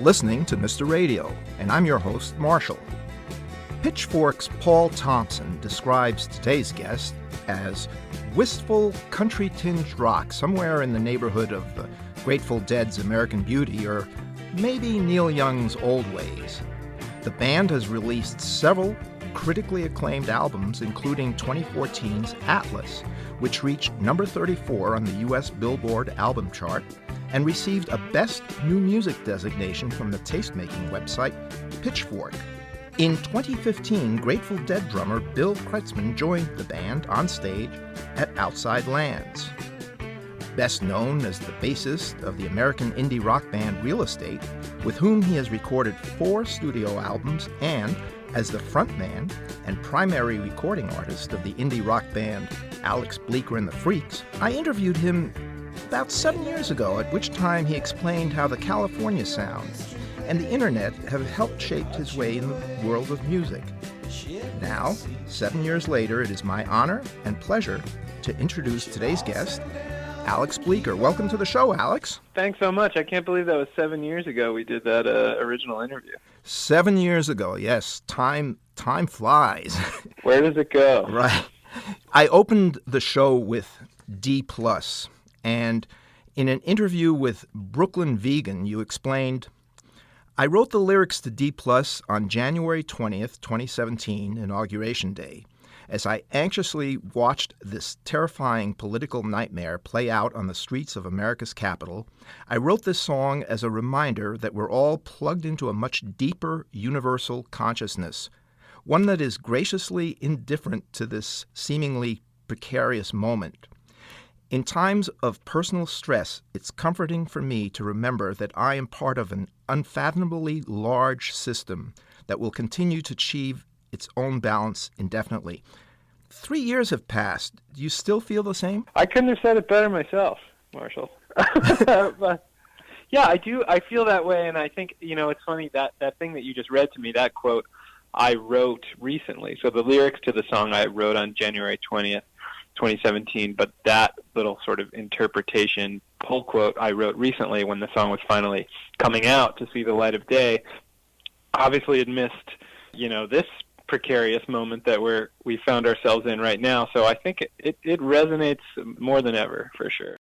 Listening to Mr. Radio, and I'm your host, Marshall. Pitchfork's Paul Thompson describes today's guest as wistful, country-tinged rock, somewhere in the neighborhood of the Grateful Dead's American Beauty, or maybe Neil Young's Old Ways. The band has released several critically acclaimed albums, including 2014's Atlas, which reached number 34 on the U.S. Billboard album chart, and received a Best New Music designation from the tastemaking website Pitchfork. In 2015, Grateful Dead drummer Bill Kreutzmann joined the band on stage at Outside Lands. Best known as the bassist of the American indie rock band Real Estate, with whom he has recorded 4 studio albums, and as the frontman and primary recording artist of the indie rock band Alex Bleeker and the Freaks, I interviewed him about 7 years ago, at which time he explained how the California sound and the internet have helped shape his way in the world of music. Now, 7 years later, it is my honor and pleasure to introduce today's guest, Alex Bleeker. Welcome to the show, Alex. Thanks so much. I can't believe that was 7 years ago we did that original interview. 7 years ago, yes. Time flies. Where does it go? Right. I opened the show with D+. And in an interview with Brooklyn Vegan, you explained, I wrote the lyrics to D+ on January 20th, 2017, Inauguration Day, as I anxiously watched this terrifying political nightmare play out on the streets of America's capital. I wrote this song as a reminder that we're all plugged into a much deeper universal consciousness, one that is graciously indifferent to this seemingly precarious moment. In times of personal stress, it's comforting for me to remember that I am part of an unfathomably large system that will continue to achieve its own balance indefinitely. 3 years have passed. Do you still feel the same? I couldn't have said it better myself, Marshall. But yeah, I do. I feel that way, and I think, it's funny, that thing that you just read to me, that quote, I wrote recently. So the lyrics to the song I wrote on January 20th, 2017, but that little sort of interpretation, pull quote, I wrote recently when the song was finally coming out to see the light of day. Obviously it missed, this precarious moment that we found ourselves in right now. So I think it resonates more than ever, for sure.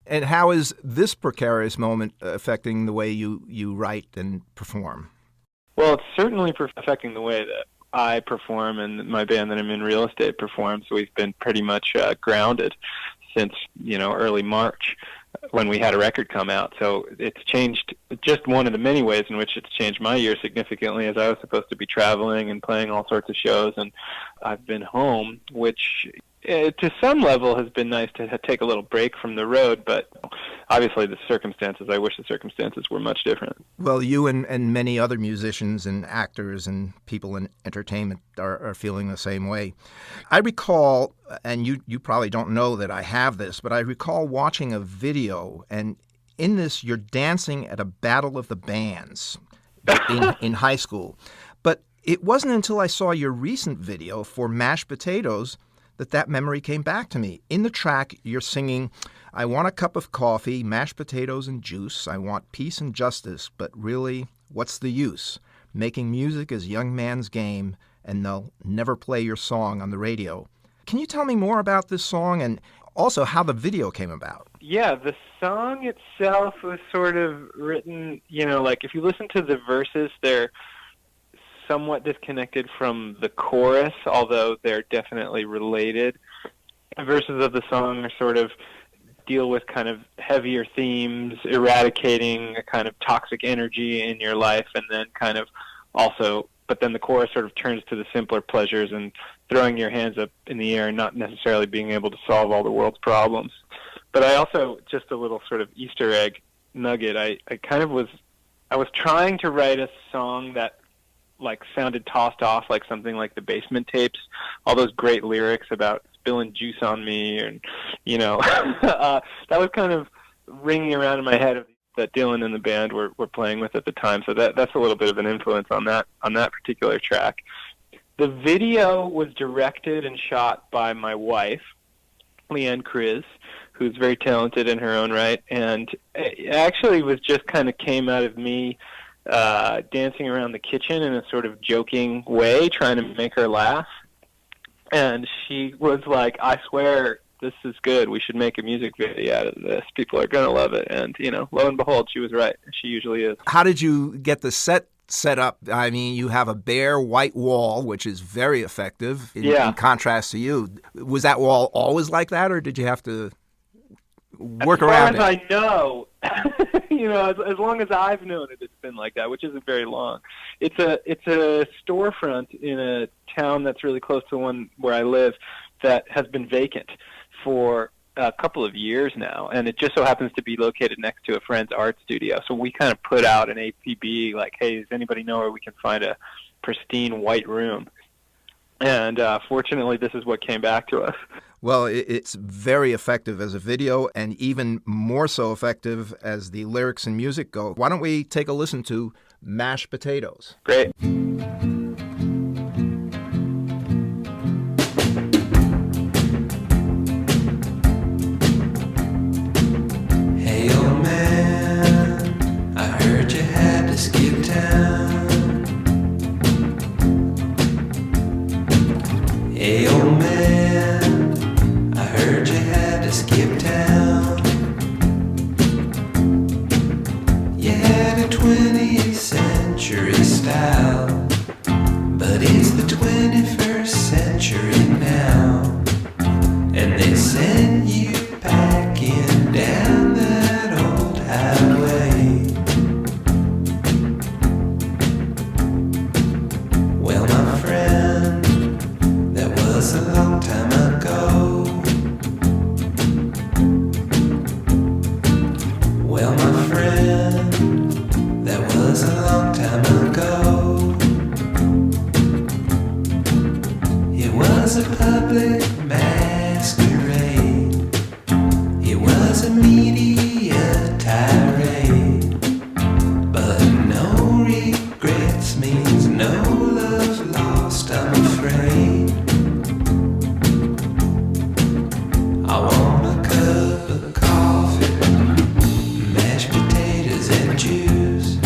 And how is this precarious moment affecting the way you write and perform? Well, it's certainly affecting the way that I perform and my band that I'm in, Real Estate, performs. We've been pretty much grounded since, early March when we had a record come out. So it's changed, just one of the many ways in which it's changed my year significantly, as I was supposed to be traveling and playing all sorts of shows, and I've been home, which to some level has been nice to take a little break from the road, but obviously I wish the circumstances were much different. Well, you and many other musicians and actors and people in entertainment are feeling the same way. I recall, and you probably don't know that I have this, but I recall watching a video, and in this, you're dancing at a battle of the bands in high school. But it wasn't until I saw your recent video for Mashed Potatoes that memory came back to me. In the track, you're singing, I want a cup of coffee, mashed potatoes and juice. I want peace and justice, but really, what's the use? Making music is young man's game, and they'll never play your song on the radio. Can you tell me more about this song and also how the video came about? Yeah, the song itself was sort of written, like if you listen to the verses, they're somewhat disconnected from the chorus, although they're definitely related. The verses of the song are sort of deal with kind of heavier themes, eradicating a kind of toxic energy in your life, and then kind of also, but then the chorus sort of turns to the simpler pleasures and throwing your hands up in the air and not necessarily being able to solve all the world's problems. But I also, just a little sort of Easter egg nugget, I was trying to write a song that like sounded tossed off like something like the Basement Tapes, all those great lyrics about spilling juice on me, and that was kind of ringing around in my head that Dylan and the band were playing with at the time. So that's a little bit of an influence on that particular track. The video was directed and shot by my wife, Leanne Kriz, who's very talented in her own right, and it actually was just kind of came out of me dancing around the kitchen in a sort of joking way, trying to make her laugh. And she was like, I swear, this is good. We should make a music video out of this. People are going to love it. And, lo and behold, she was right. She usually is. How did you get the set up? I mean, you have a bare white wall, which is very effective in contrast to you. Was that wall always like that, or did you have to work around it? As far as I know, as long as I've known it, it's been like that, which isn't very long. It's a storefront in a town that's really close to the one where I live that has been vacant for a couple of years now, and it just so happens to be located next to a friend's art studio. So we kind of put out an APB like, hey, does anybody know where we can find a pristine white room? And fortunately, this is what came back to us. Well, it's very effective as a video, and even more so effective as the lyrics and music go. Why don't we take a listen to Mashed Potatoes? Great. Hey, old man, I heard you had to skip town. Hey, old man, I heard you had to skip town. You had a 20th century style, but it's the 21st century now, and they sent you packing down that old highway. Well, my friend, that was a long time ago. Well, my friend, that was a long time ago. It was a public masquerade. It was a media tirade. But no regrets means no love lost, I'm afraid. I want a cup of coffee, mashed potatoes and juice.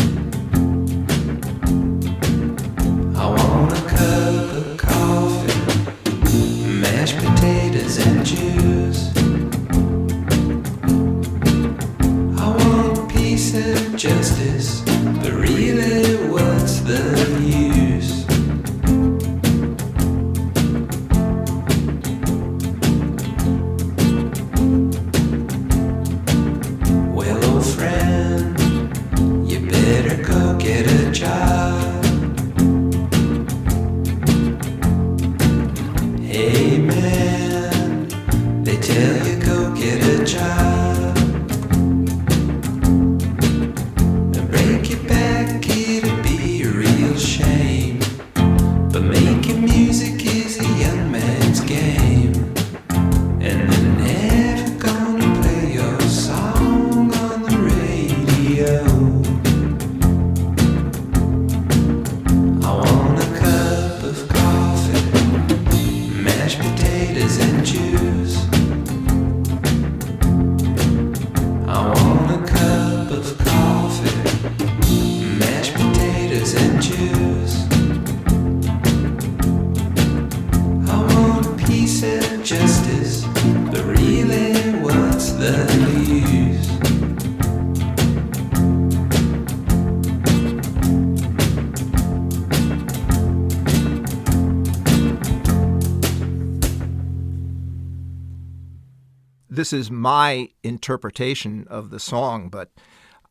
This is my interpretation of the song, but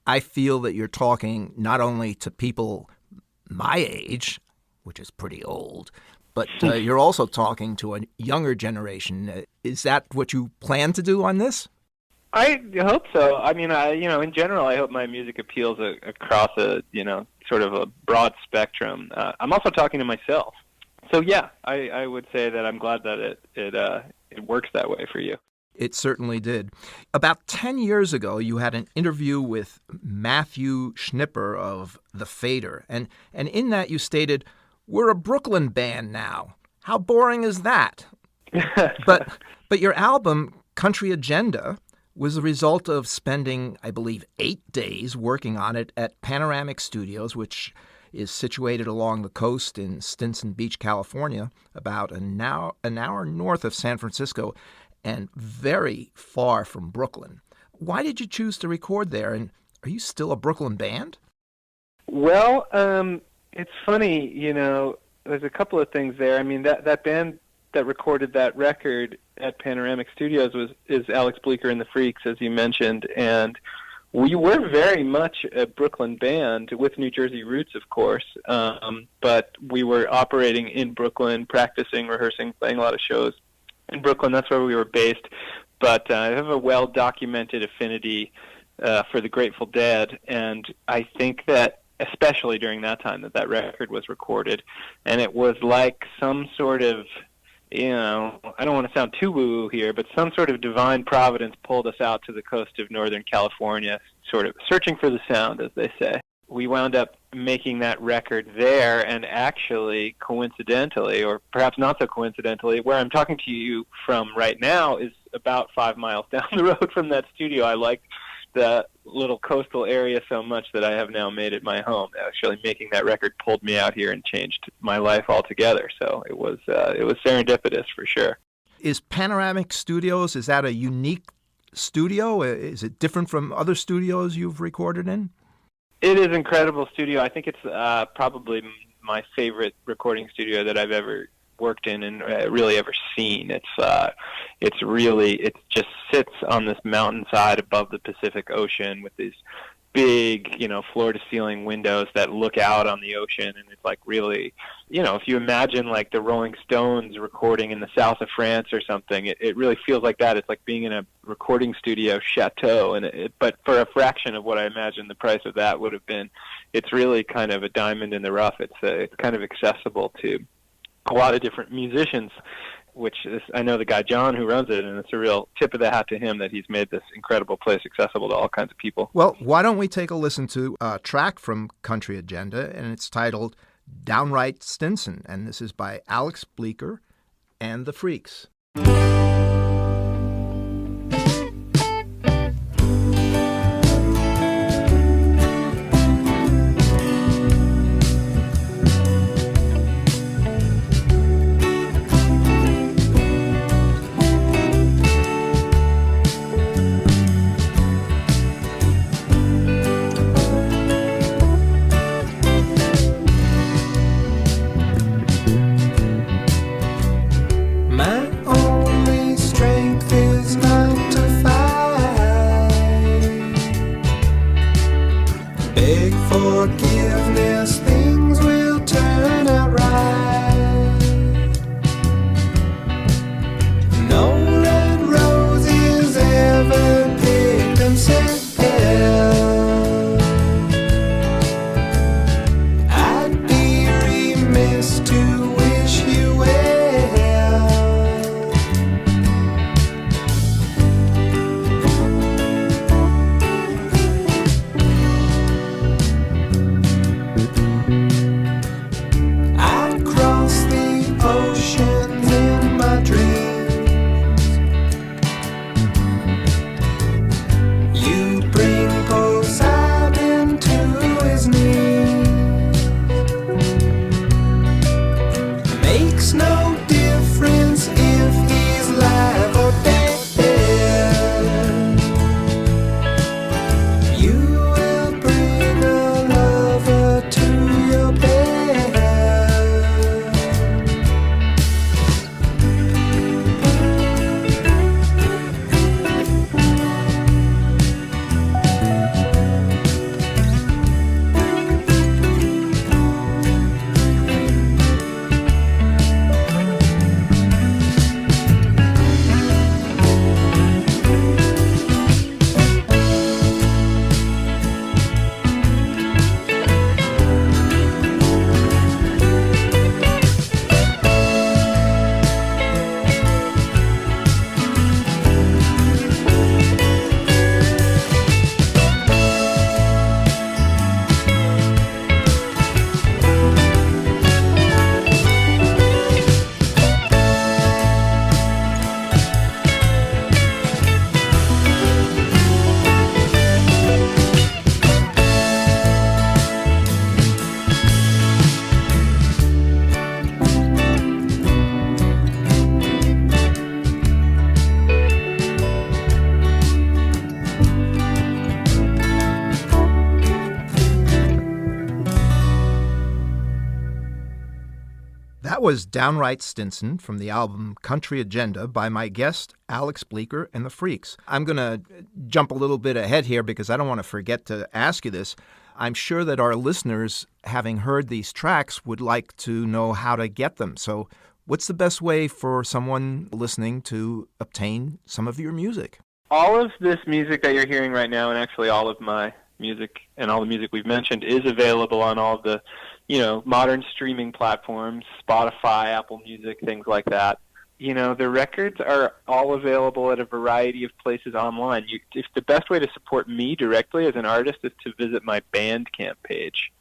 I feel that you're talking not only to people my age, which is pretty old, but you're also talking to a younger generation. Is that what you plan to do on this? I hope so. I mean, in general, I hope my music appeals across a, sort of a broad spectrum. I'm also talking to myself. So yeah, I would say that I'm glad that it works that way for you. It certainly did. About 10 years ago, you had an interview with Matthew Schnipper of The Fader, and in that you stated, "We're a Brooklyn band now. How boring is that?" But your album, Country Agenda, was the result of spending, I believe, 8 days working on it at Panoramic Studios, which is situated along the coast in Stinson Beach, California, about an hour north of San Francisco and very far from Brooklyn. Why did you choose to record there, and are you still a Brooklyn band? Well, it's funny, there's a couple of things there. I mean, that band that recorded that record at Panoramic Studios is Alex Bleeker and the Freaks, as you mentioned, and we were very much a Brooklyn band with New Jersey roots, of course, but we were operating in Brooklyn, practicing, rehearsing, playing a lot of shows in Brooklyn. That's where we were based, but I have a well-documented affinity for the Grateful Dead, and I think that especially during that time that record was recorded, and it was like some sort of, I don't want to sound too woo-woo here, but some sort of divine providence pulled us out to the coast of Northern California, sort of searching for the sound, as they say. We wound up making that record there, and actually, coincidentally, or perhaps not so coincidentally, where I'm talking to you from right now is about 5 miles down the road from that studio. I liked the little coastal area so much that I have now made it my home. Actually, making that record pulled me out here and changed my life altogether. So it was serendipitous for sure. Is Panoramic Studios, is that a unique studio? Is it different from other studios you've recorded in? It is an incredible studio. I think it's probably my favorite recording studio that I've ever worked in and really ever seen. It just sits on this mountainside above the Pacific Ocean with these big, floor-to-ceiling windows that look out on the ocean, and it's like really, if you imagine like the Rolling Stones recording in the south of France or something, it really feels like that. It's like being in a recording studio chateau, but for a fraction of what I imagine the price of that would have been. It's really kind of a diamond in the rough. It's kind of accessible to a lot of different musicians, which is, I know the guy John who runs it, and it's a real tip of the hat to him that he's made this incredible place accessible to all kinds of people. Well, why don't we take a listen to a track from Country Agenda, and it's titled Downright Stinson, and this is by Alex Bleeker and the Freaks. Forgiveness, things will turn out right. No red roses ever picked themselves. I'd be remiss to wish you well. That was Downright Stinson from the album Country Agenda by my guest, Alex Bleeker and the Freaks. I'm going to jump a little bit ahead here because I don't want to forget to ask you this. I'm sure that our listeners, having heard these tracks, would like to know how to get them. So what's the best way for someone listening to obtain some of your music? All of this music that you're hearing right now, and actually all of my music and all the music we've mentioned, is available on all of the, modern streaming platforms, Spotify, Apple Music, things like that. The records are all available at a variety of places online. If the best way to support me directly as an artist is to visit my Bandcamp page.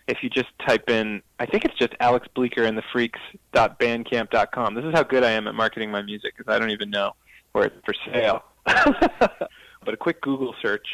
If you just type in, I think it's just Alex Bleeker and the Freaks.bandcamp.com. This is how good I am at marketing my music, because I don't even know where it's for sale. But a quick Google search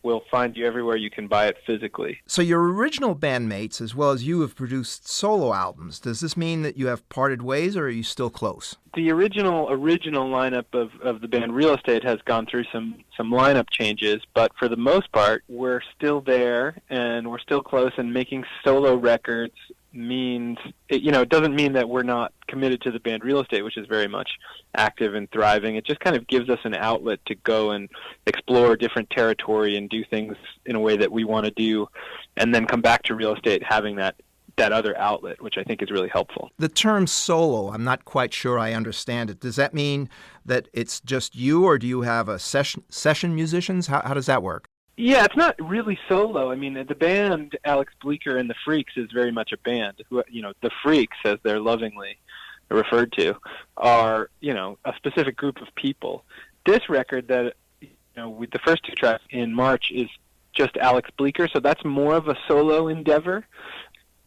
will find you everywhere you can buy it physically. So your original bandmates, as well as you, have produced solo albums. Does this mean that you have parted ways, or are you still close? The original lineup of the band Real Estate has gone through some lineup changes, but for the most part, we're still there, and we're still close, and making solo records means, it doesn't mean that we're not committed to the band Real Estate, which is very much active and thriving. It just kind of gives us an outlet to go and explore different territory and do things in a way that we want to do, and then come back to Real Estate having that other outlet, which I think is really helpful. The term solo, I'm not quite sure I understand it. Does that mean that it's just you, or do you have a session musicians? How does that work? Yeah, it's not really solo. I mean, the band Alex Bleeker and the Freaks is very much a band. The Freaks, as they're lovingly referred to, are, a specific group of people. This record that, with the first two tracks in March is just Alex Bleeker, so that's more of a solo endeavor.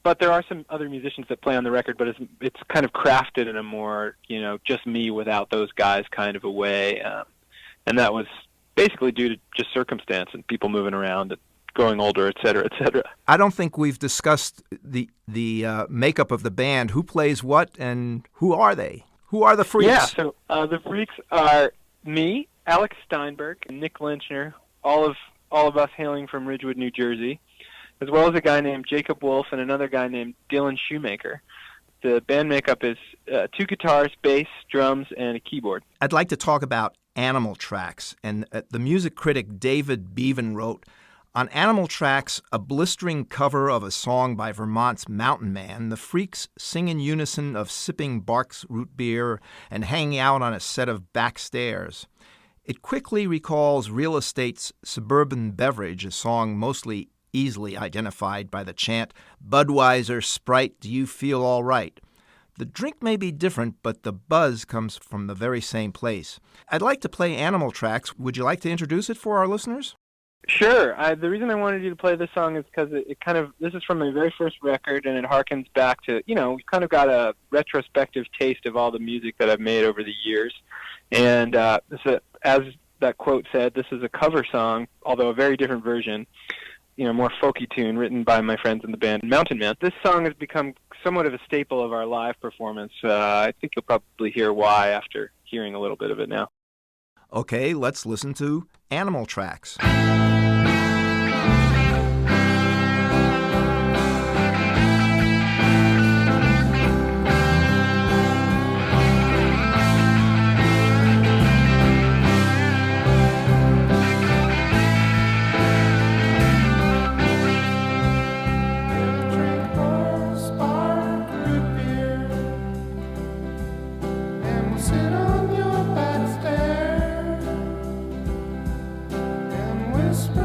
But there are some other musicians that play on the record, but it's kind of crafted in a more, just me without those guys kind of a way. And that was basically due to just circumstance and people moving around and growing older, et cetera, et cetera. I don't think we've discussed the makeup of the band. Who plays what, and who are they? Who are the Freaks? Yeah, so the Freaks are me, Alex Steinberg, and Nick Lynchner, all of us hailing from Ridgewood, New Jersey, as well as a guy named Jacob Wolf and another guy named Dylan Shoemaker. The band makeup is 2 guitars, bass, drums, and a keyboard. I'd like to talk about Animal Tracks. And the music critic David Bevan wrote, on Animal Tracks, a blistering cover of a song by Vermont's Mountain Man, the Freaks sing in unison of sipping Barks root beer and hanging out on a set of back stairs. It quickly recalls Real Estate's Suburban Beverage, a song mostly easily identified by the chant, Budweiser, Sprite, do you feel all right? The drink may be different, but the buzz comes from the very same place. I'd like to play Animal Tracks. Would you like to introduce it for our listeners? Sure. The reason I wanted you to play this song is because this is from my very first record, and it harkens back to, we've kind of got a retrospective taste of all the music that I've made over the years. And as that quote said, this is a cover song, although a very different version, more folky tune written by my friends in the band Mountain Man. This song has become somewhat of a staple of our live performance. I think you'll probably hear why after hearing a little bit of it now. Okay, let's listen to Animal Tracks. Sit on your back stairs and whisper.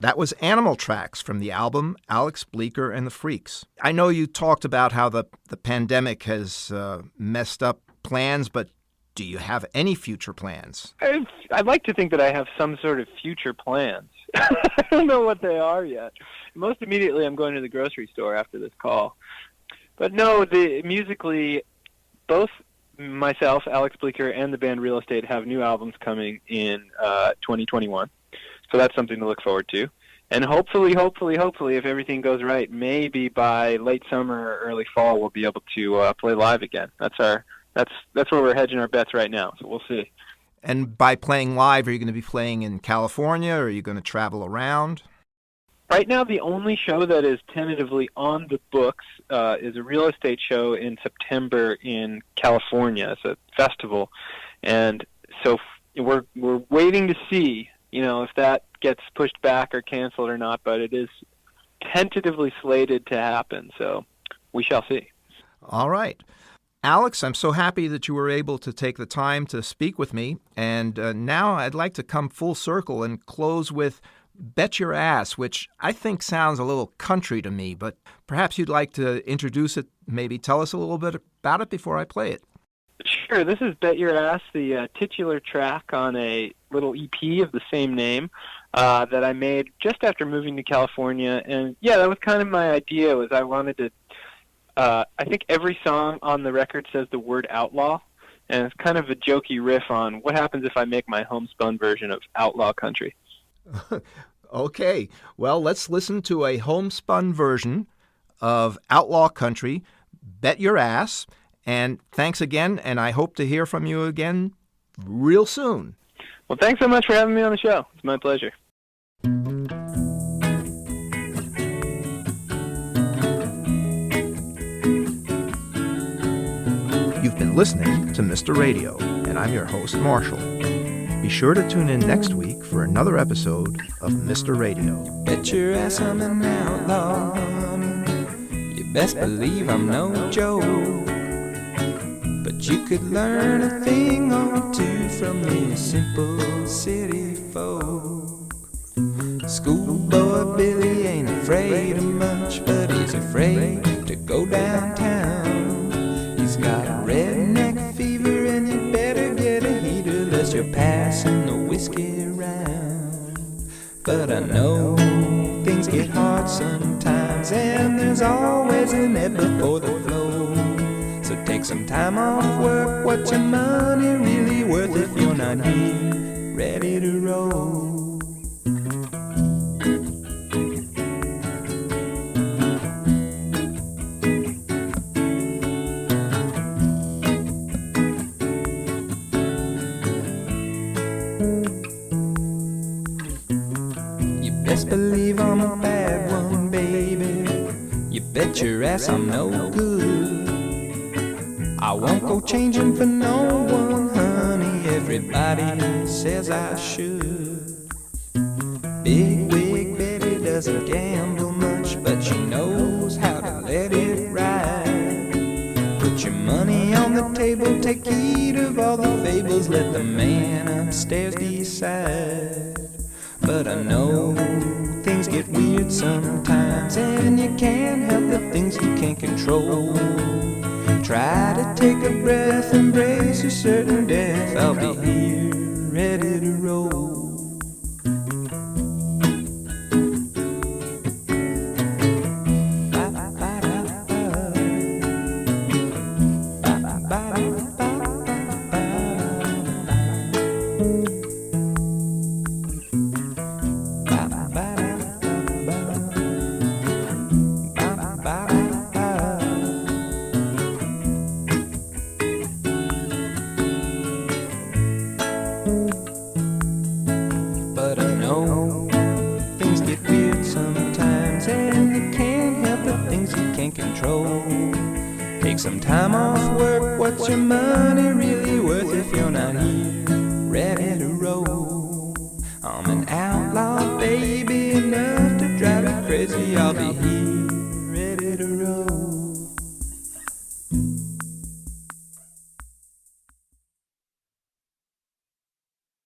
That was Animal Tracks from the album Alex Bleeker and the Freaks. I know you talked about how the pandemic has messed up plans, but do you have any future plans? I'd like to think that I have some sort of future plans. I don't know what they are yet. Most immediately, I'm going to the grocery store after this call. But no, musically, both myself, Alex Bleeker, and the band Real Estate have new albums coming in 2021. So that's something to look forward to. And hopefully, if everything goes right, maybe by late summer or early fall, we'll be able to play live again. That's where we're hedging our bets right now. So we'll see. And by playing live, are you going to be playing in California, or are you going to travel around? Right now, the only show that is tentatively on the books is a Real Estate show in September in California. It's a festival, and so we're waiting to see, if that gets pushed back or canceled or not. But it is tentatively slated to happen, so we shall see. All right. Alex, I'm so happy that you were able to take the time to speak with me. And now I'd like to come full circle and close with Bet Your Ass, which I think sounds a little country to me, but perhaps you'd like to introduce it, maybe tell us a little bit about it before I play it. Sure. This is Bet Your Ass, the titular track on a little EP of the same name that I made just after moving to California. And yeah, that was kind of my idea, was I wanted to I think every song on the record says the word outlaw, and it's kind of a jokey riff on what happens if I make my homespun version of outlaw country. Okay, well, let's listen to a homespun version of outlaw country, Bet Your Ass, and thanks again, and I hope to hear from you again real soon. Well, thanks so much for having me on the show. It's my pleasure. You've been listening to Mr. Radio, and I'm your host, Marshall. Be sure to tune in next week for another episode of Mr. Radio. Bet your ass I'm an outlaw, honey. You best believe I'm no joke. But you could learn a thing or two from these simple city folk. Schoolboy Billy ain't afraid of much, but he's afraid to go downtown. He's got redneck fever and you better get a heater, lest you're passing the whiskey around. But I know things get hard sometimes, and there's always an ebb before the flow. So take some time off work. What's your money really worth if you're not here ready to roll? Best believe I'm a bad one, baby. You bet your ass I'm no good. I won't go changing for no one, honey. Everybody says I should. Big wig Betty doesn't gamble much, but she knows how to let it ride. Put your money on the table, take heed of all the fables, let the man upstairs decide. But I know things get weird sometimes, and you can't help the things you can't control. Try to take a breath, embrace a certain death. I'll be here, ready to roll. But I know things get weird sometimes, and you can't help the things you can't control. Take some time off work. What's your money really worth if you're not here